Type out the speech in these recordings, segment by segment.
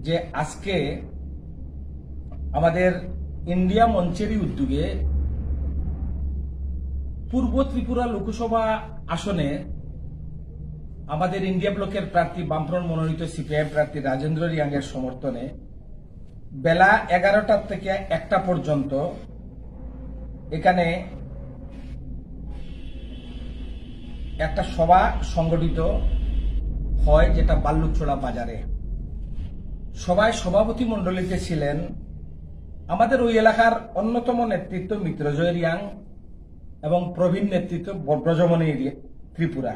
যে আজকে আমাদের ইন্ডিয়া মঞ্চেরই উদ্যোগে পূর্ব ত্রিপুরা লোকসভা আসনে আমাদের ইন্ডিয়া ব্লকের প্রার্থী বামফ্রন্ট মনোনীত সিপিআইএম প্রার্থী রাজেন্দ্র রিয়াংয়ের সমর্থনে বেলা 11টা থেকে 1টা পর্যন্ত এখানে একটা সভা সংগঠিত হয়, যেটা বাল্লুকছড়া বাজারে। সভায় সভাপতি মণ্ডলীতে ছিলেন আমাদের ওই এলাকার অন্যতম নেতৃত্ব মিত্রজয় রিয়াং এবং প্রবীণ নেতৃত্ব ব্রজমণি ত্রিপুরা।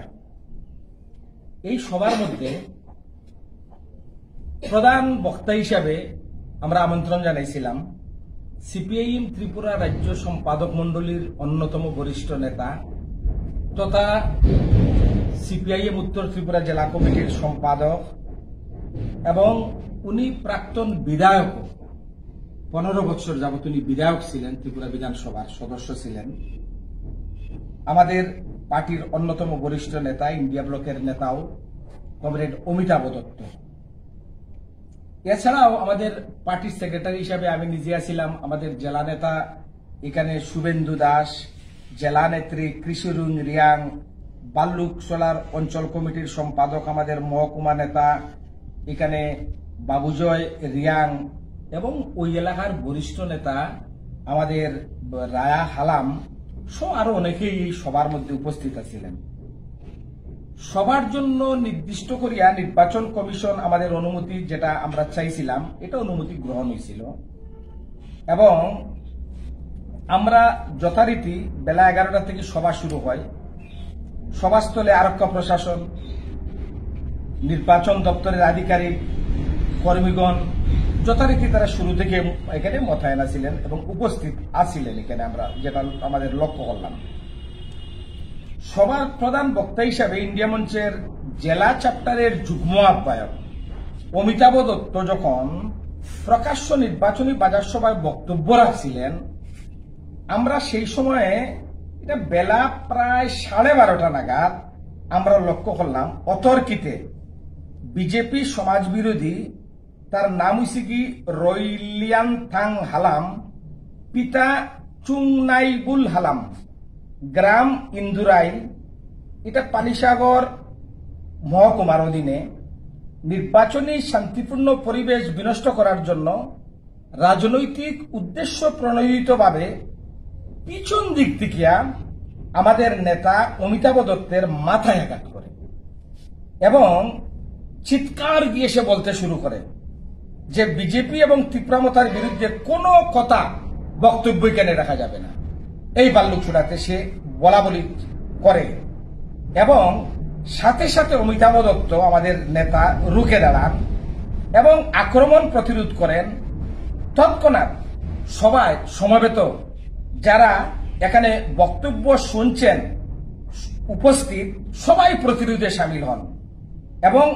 এই সভার মধ্যে প্রধান বক্তা হিসাবে আমরা আমন্ত্রণ জানাইছিলাম সিপিআইএম ত্রিপুরা রাজ্য সম্পাদক মণ্ডলীর অন্যতম বরিষ্ঠ নেতা তথা সিপিআইএম উত্তর ত্রিপুরা জেলা কমিটির সম্পাদক এবং উনি প্রাক্তন বিধায়ক, 15 বছর যাবত উনি বিধায়ক ছিলেন, ত্রিপুরা বিধানসভার সদস্য ছিলেন, আমাদের পার্টির অন্যতম বরিষ্ঠ নেতা, ইন্ডিয়া ব্লকের নেতাও কমরেড অমিতাভ দত্ত। এছাড়াও আমাদের পার্টির সেক্রেটারি হিসাবে আমি নিজে আছিলাম, আমাদের জেলা নেতা এখানে শুভেন্দু দাস, জেলা নেত্রী কৃষিরুং রিয়াং, বাল্লুকছড়ার অঞ্চল কমিটির সম্পাদক আমাদের মহকুমা নেতা এখানে বাবুজয় রিয়াং এবং ওই এলাকার বরিষ্ঠ নেতা আমাদের রায়া হালাম সহ আরো অনেকেই এই সভার মধ্যে উপস্থিত ছিলেন। সবার জন্য নির্দিষ্ট করিয়া নির্বাচন কমিশন আমাদের অনুমতি, যেটা আমরা চাইছিলাম, এটা অনুমতি গ্রহণ হয়েছিল এবং আমরা যথারীতি বেলা 11টা থেকে সভা শুরু হয়। সভাস্থলে আরক্ষা প্রশাসন, নির্বাচন দপ্তরের আধিকারিক, কর্মীগণ যথারীতি তারা শুরু থেকে এখানে মোতায়েন ছিলেন এবং উপস্থিত আছিলেন। এখানে আমরা যেটা আমাদের লক্ষ্য করলাম, সবার প্রধান বক্তা হিসাবে ইন্ডিয়া মঞ্চের জেলা চ্যাপ্টারের যুগ্ম আহ্বায়ক অমিতাভ দত্ত যখন প্রকাশ্য নির্বাচনী বাজার সভায় বক্তব্য রাখছিলেন, আমরা সেই সময়ে এটা বেলা প্রায় 12:30 নাগাদ আমরা লক্ষ্য করলাম অতর্কিতে বিজেপি সমাজ বিরোধী, তার নাম হইছে কি রইলিয়ানথাং হালাম, পিতা চুংনাইবুল হালাম, গ্রাম ইন্দুরাইল, এটা পানিসাগর মহকুমার অধীনে, নির্বাচনী শান্তিপূর্ণ পরিবেশ বিনষ্ট করার জন্য রাজনৈতিক উদ্দেশ্য প্রণোদিতভাবে পিছন দিক থেকে আমাদের নেতা অমিতাভ দত্তের মাথায় আঘাত করে এবং চিৎকার দিয়ে সে বলতে শুরু করে যে বিজেপি এবং তীব্রমতার বিরুদ্ধে কোনো কথা বক্তব্য এখানে রাখা যাবে না। এই বাল্লুকছড়াতে সে বলা বলি করে এবং সাথে সাথে অমিতাভ দত্ত আমাদের নেতা রুখে দাঁড়ান এবং আক্রমণ প্রতিরোধ করেন। তৎক্ষণাৎ সবাই সমবেত যারা এখানে বক্তব্য শুনছেন উপস্থিত সবাই প্রতিরোধে সামিল হন এবং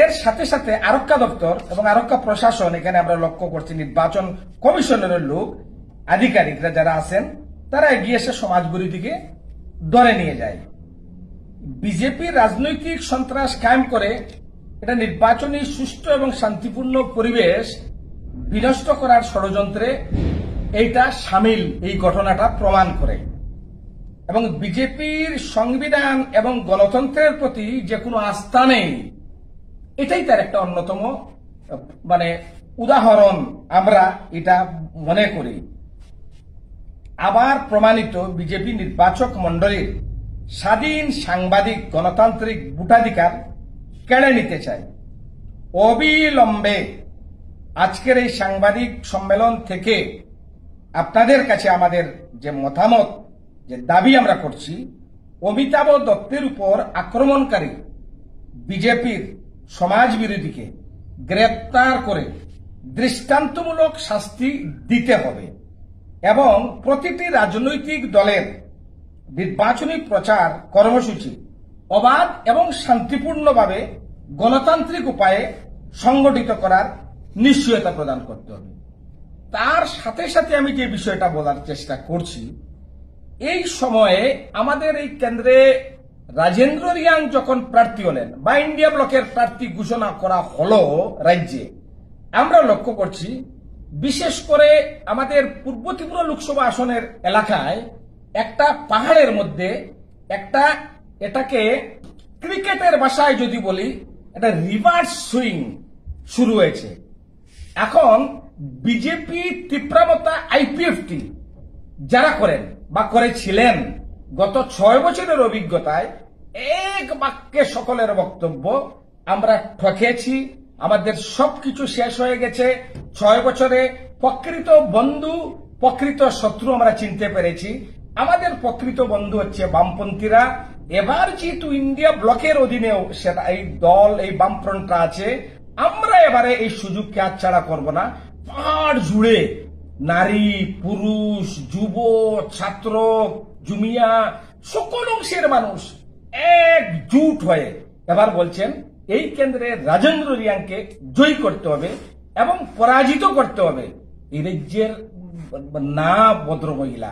এর সাথে সাথে আরক্ষা দপ্তর এবং আরক্ষা প্রশাসন, এখানে আমরা লক্ষ্য করছি নির্বাচন কমিশনের লোক আধিকারিকরা যারা আছেন, তারা এগিয়ে এসে সমাজ বিরোধীকে ধরে নিয়ে যায়। বিজেপির রাজনৈতিক সন্ত্রাস কায়েম করে এটা নির্বাচনী সুষ্ঠু এবং শান্তিপূর্ণ পরিবেশ বিনষ্ট করার ষড়যন্ত্রে এইটা সামিল, এই ঘটনাটা প্রমাণ করে এবং বিজেপির সংবিধান এবং গণতন্ত্রের প্রতি যে কোনো আস্থা নেই, এটাই তার একটা অন্যতম উদাহরণ আমরা এটা মনে করি। আবার প্রমাণিত বিজেপি নির্বাচক মণ্ডলীর স্বাধীন সাংবাদিক গণতান্ত্রিক ভোটাধিকার কেড়ে নিতে চায়। অবিলম্বে আজকের এই সাংবাদিক সম্মেলন থেকে আপনাদের কাছে আমাদের যে মতামত, যে দাবি আমরা করছি, অমিতাভ দত্তের উপর আক্রমণকারী বিজেপির সমাজ বিরোধীকে গ্রেপ্তার করে দৃষ্টান্তমূলক শাস্তি দিতে হবে এবং প্রতিটি রাজনৈতিক দলের নির্বাচনী প্রচার কর্মসূচি অবাধ এবং শান্তিপূর্ণভাবে গণতান্ত্রিক উপায়ে সংগঠিত করার নিশ্চয়তা প্রদান করতে হবে। তার সাথে সাথে আমি যে বিষয়টা বলার চেষ্টা করছি, এই সময়ে আমাদের এই কেন্দ্রে রাজেন্দ্র রিয়াং যখন প্রার্থী হলেন বা ইন্ডিয়া ব্লকের প্রার্থী ঘোষণা করা হলো রাজ্যে, আমরা লক্ষ্য করছি বিশেষ করে আমাদের পূর্ব ত্রিপুরা লোকসভা আসনের এলাকায় একটা পাহাড়ের মধ্যে একটা, এটাকে ক্রিকেটের ভাষায় যদি বলি, একটা রিভার্স সুইং শুরু হয়েছে। এখন বিজেপি তীব্রমতা আইপিএফটি যারা করেন বা করেছিলেন গত 6 বছরের অভিজ্ঞতায় এক বাক্যে সকলের বক্তব্য, আমরা ঠকেছি, আমাদের সবকিছু শেষ হয়ে গেছে। 6 বছরে প্রকৃত বন্ধু প্রকৃত শত্রু আমরা চিনতে পেরেছি। আমাদের প্রকৃত বন্ধু হচ্ছে বামপন্থীরা। এবার যেহেতু ইন্ডিয়া ব্লকের অধীনেও সেটা এই দল, এই বামফ্রন্টটা আছে, আমরা এবারে এই সুযোগকে হাতছাড়া করব না। পাহাড় জুড়ে নারী, পুরুষ, যুব, ছাত্র, জুমিয়া, সকল অংশের মানুষ একজুট হয়ে এবার বলছেন এই কেন্দ্রে রাজেন্দ্র রিয়াংকে জয়ী করতে হবে এবং পরাজিত করতে হবে। এই রাজ্যের না ভদ্রমহিলা,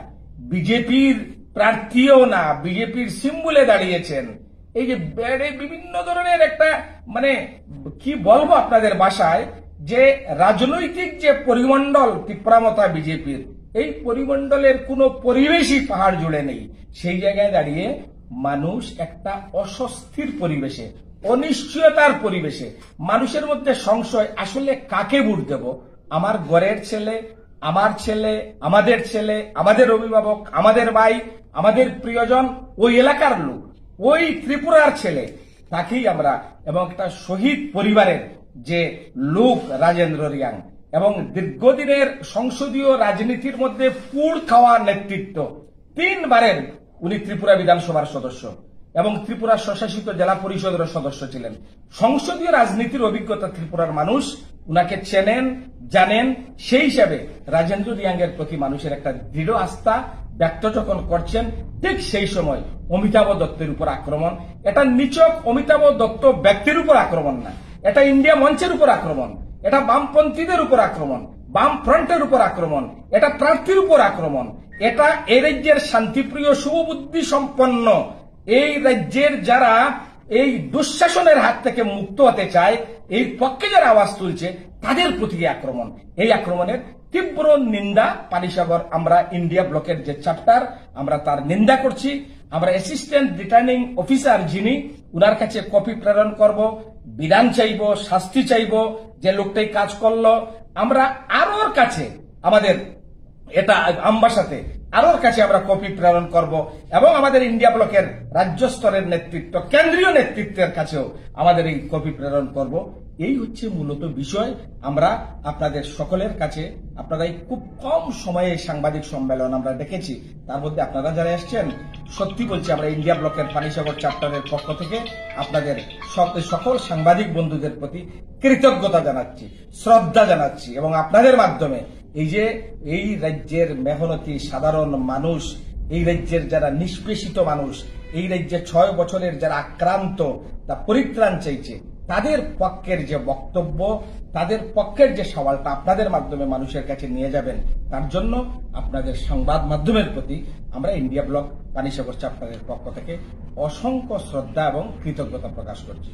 বিজেপির প্রার্থীও না, বিজেপির সিম্বলে দাঁড়িয়েছেন। এই যে বিভিন্ন ধরনের একটা, মানে কি বলবো আপনাদের ভাষায়, যে রাজনৈতিক যে পরিমণ্ডল তীব্রমতা বিজেপির, এই পরিমণ্ডলের কোনো পরিবেশই পাহাড় জুড়ে নেই। সেই জায়গায় দাঁড়িয়ে মানুষ একটা অস্বস্তির পরিবেশে, অনিশ্চয়তার পরিবেশে, মানুষের মধ্যে সংশয়, আসলে কাকে ভোট দেব? আমার ঘরের ছেলে, আমার ছেলে, আমাদের ছেলে, আমাদের অভিভাবক, আমাদের ভাই, আমাদের প্রিয়জন, ওই এলাকার লোক, ওই ত্রিপুরার ছেলে, তাকেই আমরা, এবং একটা শহীদ পরিবারের যে লোক রাজেন্দ্র রিয়াং, এবং দীর্ঘদিনের সংসদীয় রাজনীতির মধ্যে পুড় খাওয়া নেতৃত্ব, 3 বারের উনি ত্রিপুরা বিধানসভার সদস্য এবং ত্রিপুরা স্বশাসিত জেলা পরিষদের সদস্য ছিলেন। সংসদীয় রাজনীতির অভিজ্ঞতা ত্রিপুরার মানুষ উনাকে চেনেন, জানেন। সেই হিসাবে রাজেন্দ্র রিয়াংয়ের প্রতি মানুষের একটা দৃঢ় আস্থা ব্যক্ত যখন করছেন, ঠিক সেই সময় অমিতাভ দত্তের উপর আক্রমণ, এটা নিছক অমিতাভ দত্ত ব্যক্তির উপর আক্রমণ না, এটা ইন্ডিয়া মঞ্চের উপর আক্রমণ, এটা বামপন্থীদের উপর আক্রমণ, বাম ফ্রন্টের উপর আক্রমণ, এটা প্রার্থীর উপর আক্রমণ, এটা এই রাজ্যের শান্তিপ্রিয় শুভবুদ্ধি সম্পন্ন এই রাজ্যের যারা এই দুঃশাসনের হাত থেকে মুক্ত হতে চায়, এই পক্ষে যারা আওয়াজ তুলছে, তাদের প্রতি আক্রমণ। এই আক্রমণের তীব্র নিন্দা পানিসাগর আমরা ইন্ডিয়া ব্লকের যে চ্যাপ্টার, আমরা তার নিন্দা করছি। আমরা অ্যাসিস্ট্যান্ট রিটার্নিং অফিসার যিনি, উনার কাছে কপি প্রেরণ করব, বিধান চাইব, শাস্তি চাইব, যে লোকটাই কাজ করলো। আমরা আরোর কাছে, আমাদের এটা আমবাসাতে আরোর কাছে আমরা কপি প্রেরণ করব এবং আমাদের ইন্ডিয়া ব্লকের রাজ্য স্তরের নেতৃত্ব, কেন্দ্রীয় নেতৃত্বের কাছেও আমাদের এই কপি প্রেরণ করব। এই হচ্ছে মূলত বিষয়। আমরা আপনাদের সকলের কাছে, আপনারা এই খুব কম সময়ে সাংবাদিক সম্মেলন আমরা দেখেছি, তার মধ্যে আপনারা যারা এসছেন, সত্যি বলছি আমরা ইন্ডিয়া ব্লকের পানিসাগর চ্যাপ্টারের পক্ষ থেকে আপনাদের সকল সাংবাদিক বন্ধুদের প্রতি কৃতজ্ঞতা জানাচ্ছি, শ্রদ্ধা জানাচ্ছি, এবং আপনাদের মাধ্যমে এই যে এই রাজ্যের মেহনতি সাধারণ মানুষ, এই রাজ্যের যারা নিষ্পেষিত মানুষ, এই রাজ্যে 6 বছরের যারা আক্রান্ত, তা পরিত্রাণ চাইছে, তাদের পক্ষের যে বক্তব্য, তাদের পক্ষের যে সওয়ালটা আপনাদের মাধ্যমে মানুষের কাছে নিয়ে যাবেন, তার জন্য আপনাদের সংবাদ মাধ্যমের প্রতি আমরা ইন্ডিয়া ব্লক পানিসাগর চ্যাপ্টারের পক্ষ থেকে অসংখ্য শ্রদ্ধা এবং কৃতজ্ঞতা প্রকাশ করছি।